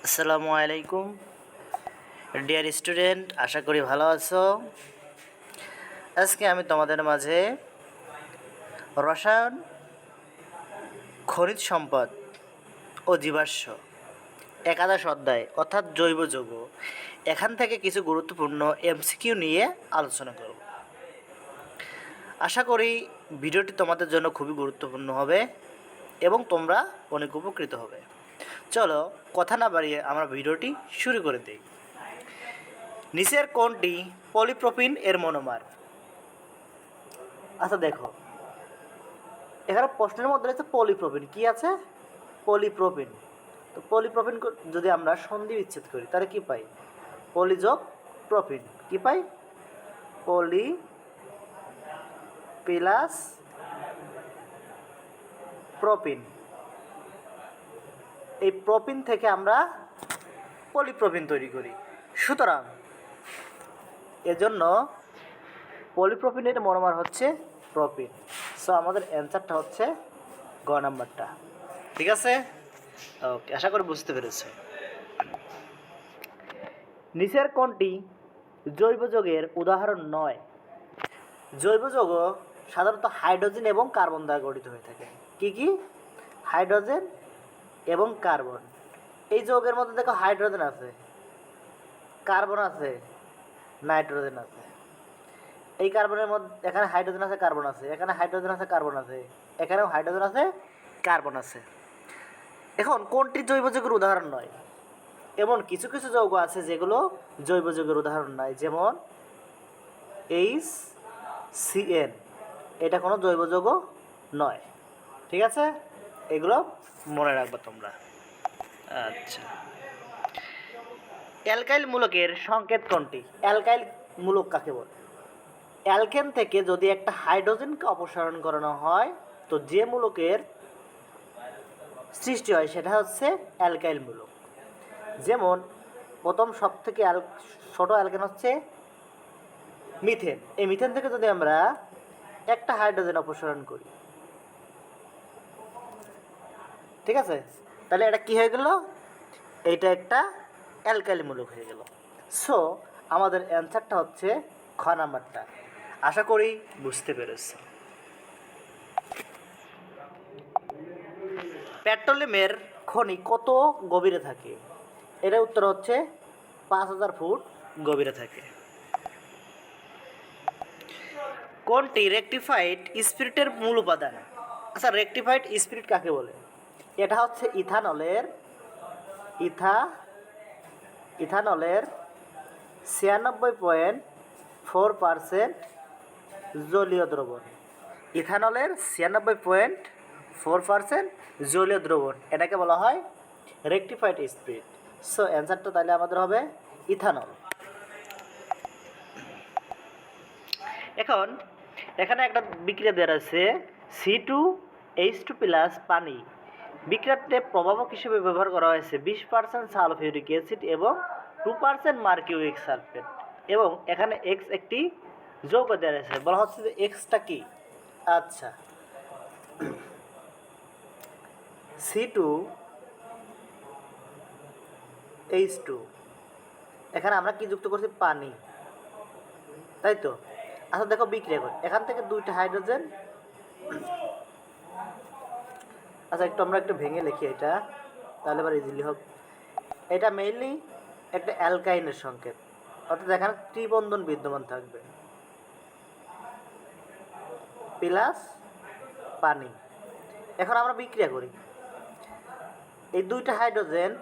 আসসালামু আলাইকুম dear student, আশা করি ভালো আছো। আজকে আমি তোমাদের মাঝে রসায়ন, খনিজ সম্পদ ও জীবাশ্ম একাদশ অধ্যায় অর্থাৎ জৈব যৌগ এখান থেকে কিছু গুরুত্বপূর্ণ এমসিকিউ নিয়ে আলোচনা করব। আশা করি ভিডিওটি তোমাদের জন্য খুবই গুরুত্বপূর্ণ হবে এবং তোমরা অনেক উপকৃত হবে। চলো কথা না বাড়িয়ে আমরা ভিডিওটি শুরু করে দিই। নিচের কোনটি পলিপ্রোপিন এর মনোমার? আচ্ছা দেখো, এখানে প্রশ্নের মধ্যে রয়েছে পলিপ্রোপিন। কি আছে? পলিপ্রোপিন। তো পলিপ্রোপিন যদি আমরা সন্ধি বিচ্ছেদ করি তাহলে কি পাই? পলিযোগ প্রোপিন। কি পাই? পলি প্লাস প্রোপিন। এই প্রোপিন থেকে আমরা পলিপ্রোপিন তৈরি করি। সুতরাং এজন্য পলিপ্রোপিনের মনোমার হচ্ছে প্রোপিন। সো আমাদের অ্যান্সারটা হচ্ছে গ নাম্বারটা। ঠিক আছে? ওকে, আশা করি বুঝতে পেরেছ। নিচের কোনটি জৈব যৌগের উদাহরণ নয়? জৈব যৌগ সাধারণত হাইড্রোজেন এবং কার্বন দ্বারা গঠিত হয়ে থাকে। কি কি? হাইড্রোজেন এবং কার্বন। এই যৌগের মধ্যে দেখো হাইড্রোজেন আছে, কার্বন আছে, নাইট্রোজেন আছে। এই কার্বনের মধ্যে এখানে হাইড্রোজেন আছে, কার্বন আছে, এখানে হাইড্রোজেন আছে, কার্বন আছে, এখানেও হাইড্রোজেন আছে, কার্বন আছে। এখন কোনটি জৈব যৌগের উদাহরণ নয়? এমন কিছু কিছু যৌগ আছে যেগুলো জৈব যৌগের উদাহরণ নয়, যেমন HCN। এটা কোনো জৈব যৌগ নয়। ঠিক আছে? এগুলো মনে রাখবে তোমরা। আচ্ছা, অ্যালকাইল মূলকের সংকেত কোনটি? অ্যালকাইল মূলক কাকে বলে? অ্যালকেন থেকে যদি একটা হাইড্রোজেনকে অপসারণ করানো হয় তো যে মূলকের সৃষ্টি হয় সেটা হচ্ছে অ্যালকাইল মূলক। যেমন প্রথম সব থেকে ছোট অ্যালকেন হচ্ছে মিথেন। এই মিথেন থেকে যদি আমরা একটা হাইড্রোজেন অপসারণ করি, ঠিক আছে, তাহলে এটা কি হয়ে গেল? এইটা একটা অ্যালকাইল মূলক হয়ে গেল। সো আমাদের অ্যান্সারটা হচ্ছে খ নাম্বারটা। আশা করি বুঝতে পেরেছ। পেট্রোলিয়ামের খনি কত গভীরে থাকে? এটার উত্তর হচ্ছে 5000 ফুট গভীরে থাকে। কোনটি রেকটিফাইড স্পিরিটের মূল উপাদান? আচ্ছা, রেকটিফাইড স্পিরিট কাকে বলে? এটা হচ্ছে ইথানলের 96.4% জলীয় দ্রবণ। ইথানলের 96.4% জলীয় দ্রবণ, এটাকে বলা হয় রেকটিফাইড স্পিরিট। সো অ্যান্সারটা তাহলে আমাদের হবে ইথানল। এখন এখানে একটা বিক্রিয়া দেওয়া আছে C2H2+ পানি। বিক্রিয়াতে প্রভাবক হিসেবে ব্যবহার করা হয়েছে 20% সালফিউরিক অ্যাসিড এবং 2% মার্কিউরিক সালফেট। এবং এখানে X একটি যৌগ দেওয়া আছে, বলা হচ্ছে যে এক্সটা কি? আচ্ছা, C2H2, এখানে আমরা কি যুক্ত করছি? পানি, তাই তো? আচ্ছা দেখো, বিক্রিয়া করে এখান থেকে দুইটা হাইড্রোজেন। আচ্ছা আমরা একটু ভেঙে লিখি এটা, তাহলে এবার ইজিলি হবে। এটা মেইনলি একটা অ্যালকাইনের সংকেত, অর্থাৎ এখানে ত্রিবন্ধন বিদ্যমান থাকবে প্লাস পানি। এখন আমরা বিক্রিয়া করি, এই দুইটা হাইড্রোজেন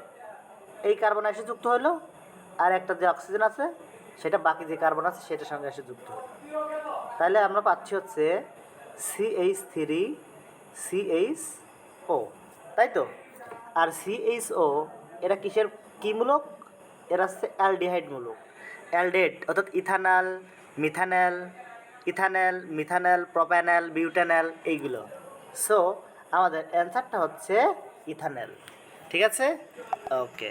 এই কার্বন এসে যুক্ত হলো, আর একটা যে অক্সিজেন আছে সেটা বাকি যে কার্বন আছে সেটার সঙ্গে এসে যুক্ত হলো। তাহলে আমরা পাচ্ছি হচ্ছে CH3CHO, তাই তো? আর CHO এরা কিসের কি মূলক? এরা হচ্ছে অ্যালডিহাইড মূলক। অ্যালডেট অর্থাৎ মিথানেল, প্রোপ্যানেল, বিউটানেল, এইগুলো। সো আমাদের অ্যান্সারটা হচ্ছে ইথানেল। ঠিক আছে? ওকে।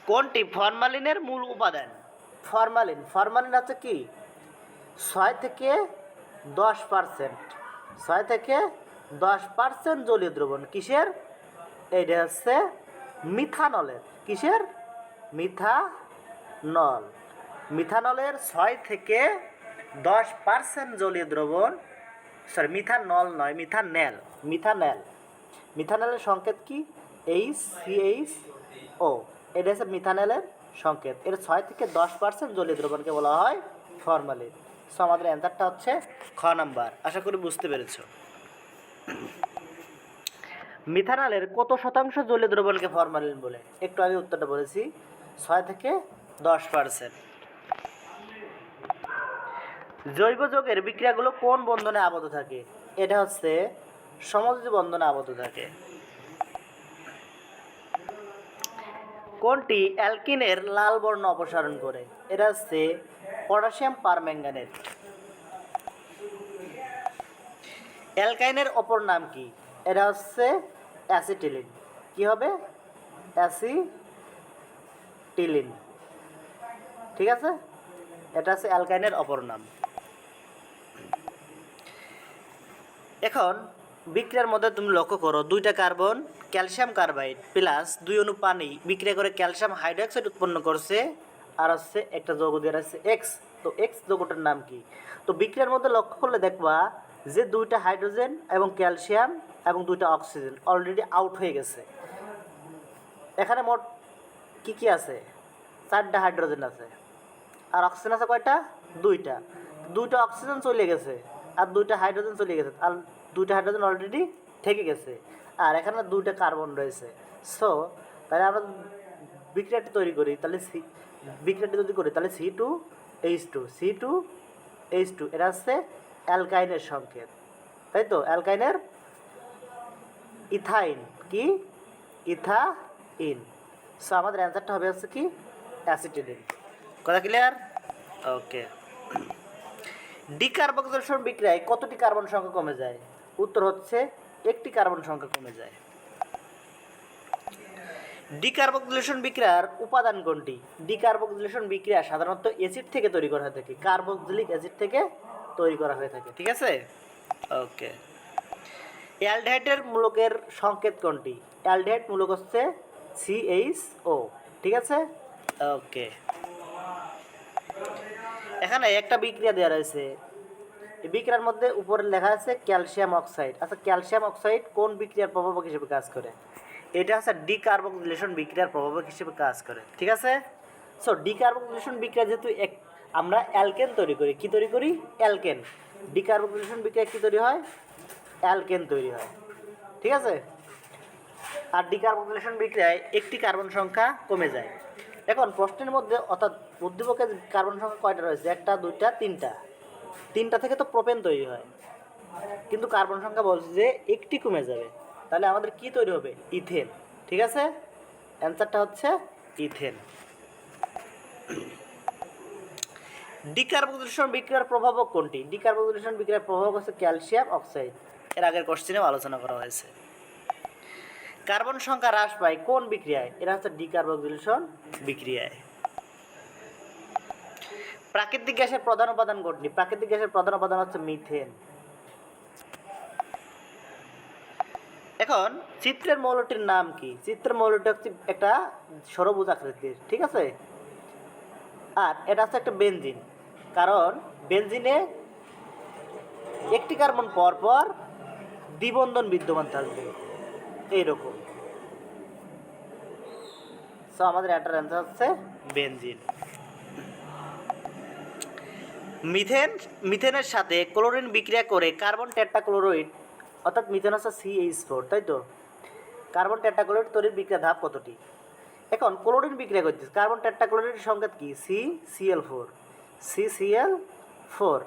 কোনটি ফরমালিনের মূল উপাদান? ফরমালিন হচ্ছে কি? 6 থেকে 10% জলীয় দ্রবণ। কিসের? এইটা হচ্ছে মিথানলের, কিসের? মিথানল। মিথানলের 6 থেকে 10% জলীয় দ্রবণ, সরি মিথানল নয়, মিথানেল, মিথানেল। মিথানেলের সংকেত কি? HCHO। এটা হচ্ছে মিথানেলের সংকেত। এর 6 থেকে 10% জলীয় দ্রবণকে বলা হয় ফরমালিন। সো আমাদের অ্যান্সারটা হচ্ছে খ নাম্বার। আশা করি বুঝতে পেরেছো। মিথানলের কত শতাংশ জলীয় দ্রবণকে ফরমালিন বলে? একটু আগে উত্তরটা বলেছি, 6 থেকে 10%। জৈব যৌগের বিক্রিয়াগুলো কোন বন্ধনে আবদ্ধ থাকে? এটা হচ্ছে সমযোজী বন্ধনে আবদ্ধ থাকে। কোনটি অ্যালকিনের লাল বর্ণ অপসারণ করে? এটা হচ্ছে পটাশিয়াম পারম্যাঙ্গানেট। অ্যালকাইনের অপর নাম কি? এটা হচ্ছে অ্যাসিটিলিন। কি হবে? অ্যাসিটিলিন। ঠিক আছে, এটা হচ্ছে অ্যালকাইনের অপর নাম। এখন বিক্রিয়ার মধ্যে তুমি লক্ষ্য করো, 2টা কার্বন ক্যালসিয়াম কার্বাইড প্লাস 2 অণু পানি বিক্রিয়া করে ক্যালসিয়াম হাইড্রোক্সাইড উৎপন্ন করছে, আর হচ্ছে একটা যৌগ দিয়ে আছে এক্স। তো এক্স যৌগটার নাম কি? তো বিক্রিয়ার মধ্যে লক্ষ্য করলে দেখবা যে 2টা হাইড্রোজেন এবং ক্যালসিয়াম এবং 2টা অক্সিজেন অলরেডি আউট হয়ে গেছে। এখানে মোট কি কি আছে? 4টা হাইড্রোজেন আছে, আর অক্সিজেন আছে কয়টা? 2টা। 2টা অক্সিজেন চলে গেছে আর 2টা হাইড্রোজেন চলে গেছে, আর 2টা হাইড্রোজেন অলরেডি থেকে গেছে, আর এখানে 2টা কার্বন রয়েছে। সো তাহলে আমরা বিক্রিয়াটি তৈরি করি, তাহলে বিক্রিয়াটি যদি করি তাহলে C2H2 এটা হচ্ছে অ্যালকাইনের সংকেত, তাই তো? অ্যালকাইনের ইথাইন, কি? ইথাইন। সো আমাদের অ্যান্সারটা হবে হচ্ছে কি? অ্যাসিটিলিন। কথা ক্লিয়ার? ওকে। ডিকার্বক্সিলেশন বিক্রিয়ায় কতটি কার্বন সংখ্যা কমে যায়? উত্তর হচ্ছে একটি কার্বন সংখ্যা কমে যায়। ডিকার্বক্সিলেশন বিক্রিয়ার উপাদান কোনটি? ডিকার্বক্সিলেশন বিক্রিয়া সাধারণত অ্যাসিড থেকে তৈরি করা হয়ে থাকে, কার্বক্সিলিক অ্যাসিড থেকে তৈরি করা হয়ে থাকে। ঠিক আছে, ওকে। অ্যালডিহাইডের মূলকের সংকেত কোনটি? অ্যালডিহাইড মূলক হচ্ছে CHO। ঠিক আছে, ওকে। এখানে একটা বিক্রিয়া দেওয়া রয়েছে, এই বিক্রিয়ার মধ্যে উপরে লেখা আছে ক্যালসিয়াম অক্সাইড। আচ্ছা, ক্যালসিয়াম অক্সাইড কোন বিক্রিয়ার প্রভাবক হিসেবে কাজ করে? এটা হচ্ছে ডিকার্বক্সিলেশন বিক্রিয়ার প্রভাবক হিসেবে কাজ করে। ঠিক আছে, সো ডিকার্বক্সিলেশন বিক্রিয়া যেহেতু আমরা অ্যালকেন তৈরি করি, কি তৈরি করি? অ্যালকেন। ডিকার্বক্সিলেশন বিক্রিয়া কি তৈরি হয়? অ্যালকেন তৈরি হয়। ঠিক আছে, আর ডিকার্বক্সিলেশন বিক্রিয়ায় একটি কার্বন সংখ্যা কমে যায়। এখন প্রশ্নের মধ্যে অর্থাৎ উদ্দীপকের কার্বন সংখ্যা কয়টা রয়েছে? 1টা 2টা 3টা। 3টা থেকে তো প্রোপেন তৈরি হয়, কিন্তু কার্বন সংখ্যা বলছে যে একটি কমে যাবে, তাহলে আমাদের কি তৈরি হবে? ইথেন। ঠিক আছে, অ্যান্সারটা হচ্ছে ইথেন। ডিকার্বক্সিলেশন বিক্রিয়ার প্রভাবক কোনটি? ডিকার্বক্সিলেশন বিক্রিয়ার প্রভাবক হচ্ছে ক্যালসিয়াম অক্সাইড। এর আগের কোশ্চেনেও আলোচনা করা হয়েছে। কার্বন সংখ্যা হ্রাস পায় কোন বিক্রিয়ায়? এটা হচ্ছে ডিকার্বক্সিলেশন বিক্রিয়ায়। প্রাকৃতিক গ্যাসের প্রধান উপাদান কোনটি? প্রাকৃতিক গ্যাসের প্রধান উপাদান হচ্ছে মিথেন। এখন চিত্রের মৌলটির নাম কি? চিত্রের মৌলটি হচ্ছে একটা ষড়ভুজ আকৃতির। ঠিক আছে, আর এটা হচ্ছে একটা বেনজিন, কারণ বেনজিনে একটি কার্বন পর পর দ্বিবন্ধন বিদ্যমান থাকবে এইরকম। সো আমাদের এটার অ্যান্সার হচ্ছে বেনজিন। মিথেনের সাথে ক্লোরিন বিক্রিয়া করে কার্বন টেট্রাক্লোরাইড, অর্থাৎ মিথেন হচ্ছে CH4, তাই তো? কার্বন টেট্রাক্লোরাইড তৈরির বিক্রিয়া ধাপ কতটি? এখন ক্লোরিন বিক্রিয়া করতেছে, কার্বন টেট্রাক্লোরাইডের সংকেত কি? CCl4।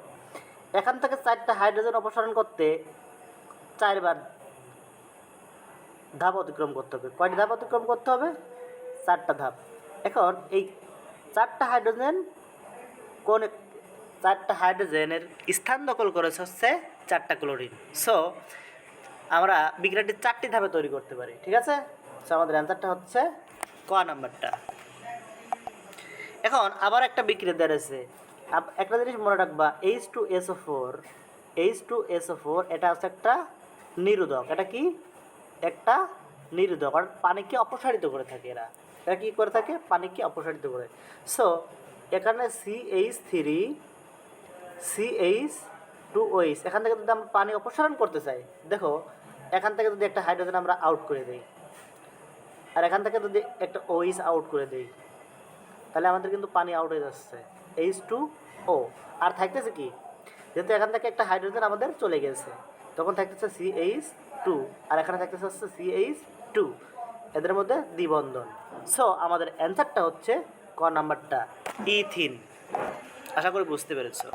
এখান থেকে 4টা হাইড্রোজেন অপসারণ করতে 4বার ধাপ অতিক্রম করতে হবে। কয়টি ধাপ অতিক্রম করতে হবে? 4টা ধাপ। এখন এই 4টা হাইড্রোজেন কোন 4টা হাইড্রোজেনের স্থান দখল করেছে হচ্ছে 4টা ক্লোরিন। সো আমরা বিক্রিয়াটি 4টি ধাপে তৈরি করতে পারি। ঠিক আছে, সো আমাদের অ্যান্সারটা হচ্ছে ক নাম্বারটা। এখন আবার একটা বিক্রিয়া দেওয়া রয়েছে, একটা জিনিস মনে রাখবা, H2SO4 এটা হচ্ছে একটা নিরোধক। এটা কি? একটা নিরোধক, কারণ পানিকে অপসারিত করে থাকে এরা কী করে থাকে? পানিকে অপসারিত করে। সো এখানে CH2OH, এখান থেকে যদি আমরা পানি অপসারণ করতে চাই, দেখো এখান থেকে যদি একটা হাইড্রোজেন আমরা আউট করে দিই আর এখান থেকে যদি একটা OH আউট করে দিই, তাহলে আমাদের কিন্তু পানি আউট হয়ে যাচ্ছে, H2O। আর থাকতেছে কি? যেহেতু এখান থেকে একটা হাইড্রোজেন আমাদের চলে গেছে, তখন থাকতেছে CH2, আর এখানে থাকতেছে হচ্ছে CH2, এদের মধ্যে দ্বিবন্ধন। সো আমাদের অ্যান্সারটা হচ্ছে ক নাম্বারটা, ইথিন। আশা করি বুঝতে পেরেছো।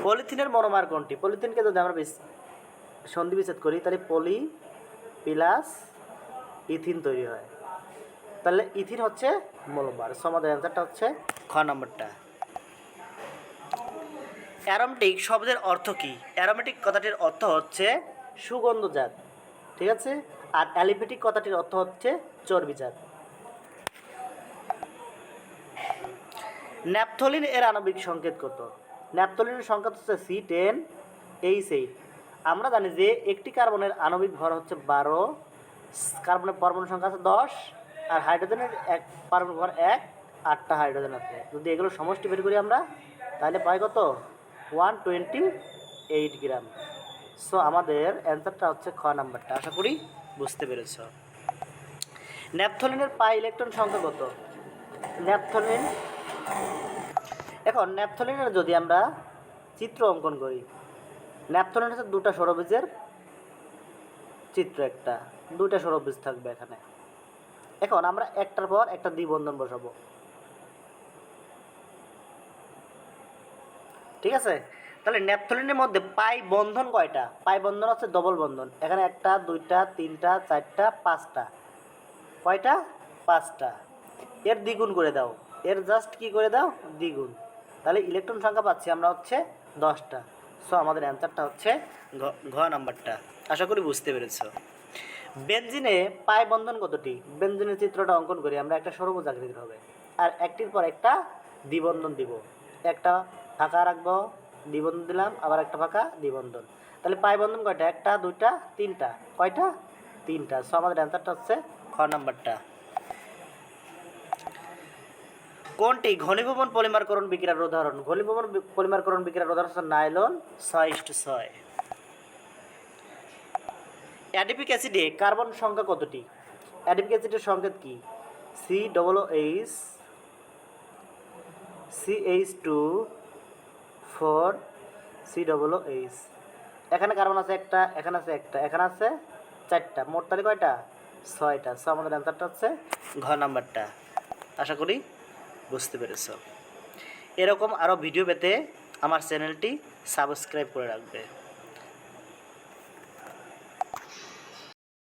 পলিথিনের মনোমার কোনটি? পলিথিনকে যদি আমরা সন্ধি বিচ্ছেদ করি, তাহলে পলি প্লাস ইথিন তৈরি হয়, তাহলে ইথিন হচ্ছে মনোমার। সো আমাদের অ্যান্সারটা হচ্ছে খ নাম্বারটা। অ্যারোমেটিক শব্দের অর্থ কী? অ্যারোমেটিক কথাটির অর্থ হচ্ছে সুগন্ধজাত, ঠিক আছে। আর অ্যালিফেটিক কথাটির অর্থ হচ্ছে চর্বিজাত। ন্যাপথলিন এর আণবিক সংকেত কত? ন্যাপথলিনের সংকেত হচ্ছে C10H8। আমরা জানি যে একটি কার্বনের আণবিক ভর হচ্ছে 12, কার্বনের পরমাণু সংখ্যা আছে 10, আর হাইড্রোজেনের এক পরমাণু ভর 1, 8টা হাইড্রোজেন আছে। যদি এগুলো সমষ্টি বের করি আমরা, তাহলে পাই কত? 128 গ্রাম। সো আমাদের অ্যান্সারটা হচ্ছে খ নাম্বারটা। আশা করি বুঝতে পেরেছ। ন্যাপথলিনের পাই ইলেকট্রন সংখ্যা কত? এখন ন্যাপথলিনের যদি আমরা চিত্র অঙ্কন করি, ন্যাপথলিন হচ্ছে দুটা সৌরবীজের চিত্র, একটা দুইটা সৌরবীজ থাকবে এখানে। এখন আমরা একটার পর একটা দ্বিবন্ধন বসাবো, ঠিক আছে। তাহলে ন্যাপথলিনের মধ্যে পাই বন্ধন কয়টা? পাই বন্ধন হচ্ছে ডবল বন্ধন। এখানে 1টা 2টা 3টা 4টা 5টা, কয়টা? 5টা। এর দ্বিগুণ করে দাও, এর জাস্ট কি করে দাও? দ্বিগুণ। তাহলে ইলেকট্রন সংখ্যা পাচ্ছি আমরা হচ্ছে 10টা। সো আমাদের অ্যান্সারটা হচ্ছে ঘ নাম্বারটা। আশা করি বুঝতে পেরেছ। বেনজিনে পাই বন্ধন কতটি? বেনজিনের চিত্রটা অঙ্কন করি আমরা, একটা সরবুজ আকৃতির হবে, আর একটির পর একটা দ্বিবন্ধন দিব, একটা ফাঁকা রাখবো, দ্বিবন্ধন দিলাম, আবার একটা ফাঁকা, দ্বিবন্ধন। তাহলে পাই বন্ধন কয়টা? 1টা 2টা 3টা, কয়টা? 3টা। সো আমাদের অ্যান্সারটা হচ্ছে খ নাম্বারটা। কোনটি ঘনীভবন পলিমারকরণ বিক্রিয়ার উদাহরণ? ঘনীভবন পলিমারকরণ বিক্রিয়ার উদাহরণ হচ্ছে নাইলন 6:6। অ্যাডিপিক অ্যাসিডে কার্বন সংখ্যা কতটি? অ্যাডিপিক অ্যাসিডের সংকেত কি? COOH, CH2 4 COOH। এখানে কার্বন আছে একটা, এখানে আছে একটা, এখানে আছে 4টা, মোট তাহলে কয়টা? 6টা। সো আমাদের অ্যান্সারটা হচ্ছে ঘ নাম্বারটা। আশা করি বুঝতে পেরেছ। এরকম আরও ভিডিও পেতে আমার চ্যানেলটি সাবস্ক্রাইব করে রাখবে।